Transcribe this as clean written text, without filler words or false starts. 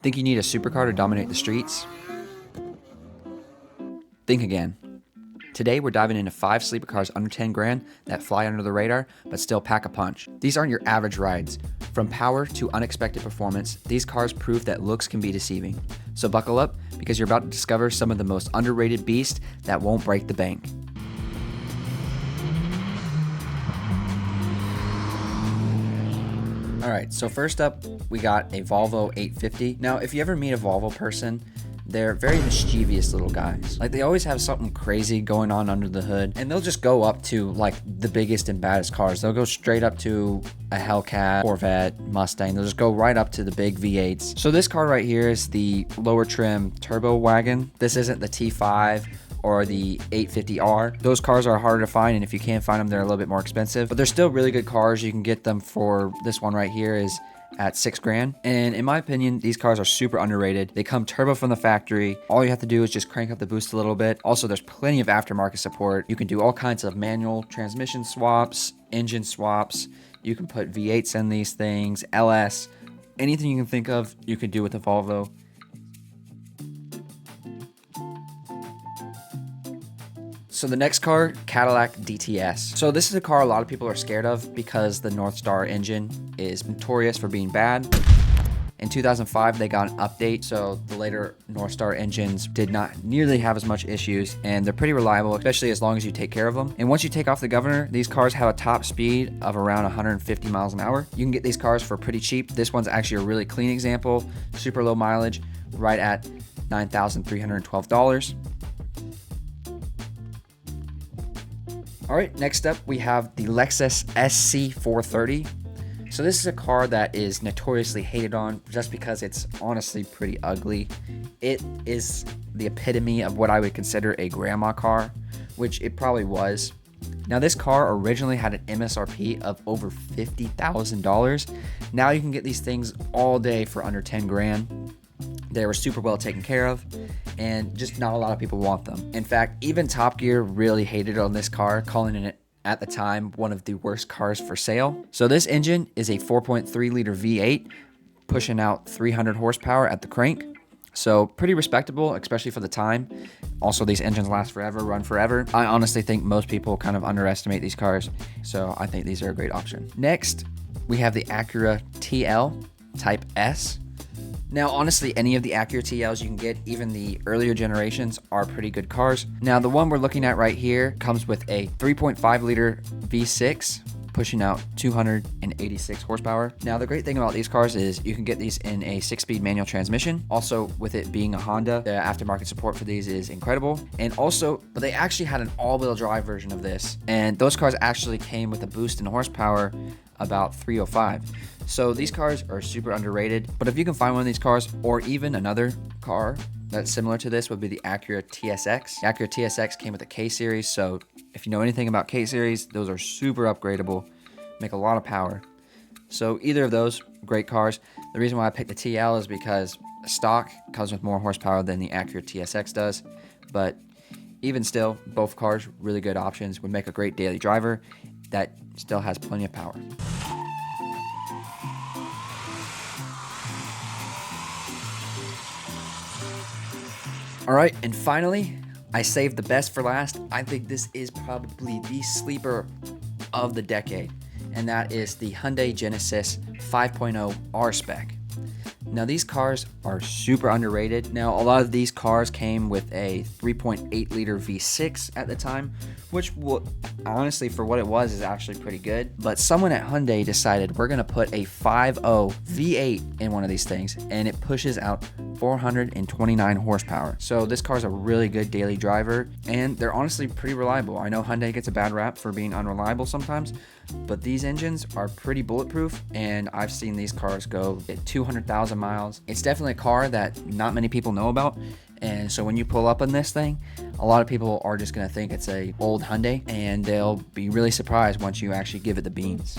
Think you need a supercar to dominate the streets? Think again. Today we're diving into 5 sleeper cars under 10 grand that fly under the radar but still pack a punch. These aren't your average rides. From power to unexpected performance, these cars prove that looks can be deceiving. So buckle up because you're about to discover some of the most underrated beasts that won't break the bank. Alright, so first up we got a Volvo 850. Now if you ever meet a Volvo person, they're very mischievous little guys. Like, they always have something crazy going on under the hood, and they'll just go up to like the biggest and baddest cars. They'll go straight up to a Hellcat, Corvette, Mustang. They'll just go right up to the big V8s. So this car right here is the lower trim turbo wagon. This isn't the T5 or the 850R. Those cars are harder to find, and if you can't find them, they're a little bit more expensive, but they're still really good cars. You can get them for this one right here is at 6 grand. And in my opinion, these cars are super underrated. They come turbo from the factory. All you have to do is just crank up the boost a little bit. Also, there's plenty of aftermarket support. You can do all kinds of manual transmission swaps, engine swaps. You can put V8s in these things, LS, anything you can think of, you can do with a Volvo. So the next car, Cadillac DTS. So this is a car a lot of people are scared of because the North Star engine is notorious for being bad. In 2005, they got an update, so the later North Star engines did not nearly have as much issues, and they're pretty reliable, especially as long as you take care of them. And once you take off the governor, these cars have a top speed of around 150 miles an hour. You can get these cars for pretty cheap. This one's actually a really clean example, super low mileage, right at $9,312. All right, next up we have the Lexus SC430. So this is a car that is notoriously hated on just because it's honestly pretty ugly. It is the epitome of what I would consider a grandma car, which it probably was. Now this car originally had an MSRP of over $50,000. Now you can get these things all day for under 10 grand. They were super well taken care of, and just not a lot of people want them. In fact, even Top Gear really hated on this car, calling it at the time one of the worst cars for sale. So this engine is a 4.3 liter V8 pushing out 300 horsepower at the crank. So pretty respectable, especially for the time. Also, these engines last forever, run forever. I honestly think most people kind of underestimate these cars, so I think these are a great option. Next, we have the Acura TL Type S. Now, honestly, any of the Acura TLs you can get, even the earlier generations, are pretty good cars. Now, the one we're looking at right here comes with a 3.5 liter V6, pushing out 286 horsepower. Now, the great thing about these cars is you can get these in a 6-speed manual transmission. Also, with it being a Honda, the aftermarket support for these is incredible. And also, but they actually had an all-wheel drive version of this, and those cars actually came with a boost in horsepower about 305. So these cars are super underrated, but if you can find one of these cars, or even another car that's similar to this, would be the Acura TSX. The Acura TSX came with a K-Series, so if you know anything about K-Series, those are super upgradable, make a lot of power. So either of those, great cars. The reason why I picked the TL is because stock comes with more horsepower than the Acura TSX does, but even still, both cars, really good options, would make a great daily driver that still has plenty of power. All right, and finally, I saved the best for last. I think this is probably the sleeper of the decade, and that is the Hyundai Genesis 5.0 R-Spec. Now, these cars are super underrated. Now, a lot of these cars came with a 3.8 liter V6 at the time, which honestly, for what it was, is actually pretty good. But someone at Hyundai decided we're gonna put a 5.0 V8 in one of these things, and it pushes out 429 horsepower. So this car is a really good daily driver, and they're honestly pretty reliable. I know Hyundai gets a bad rap for being unreliable sometimes, but these engines are pretty bulletproof, and I've seen these cars go at 200,000 miles. It's definitely a car that not many people know about, and so when you pull up on this thing, a lot of people are just gonna think it's a old Hyundai, and they'll be really surprised once you actually give it the beans.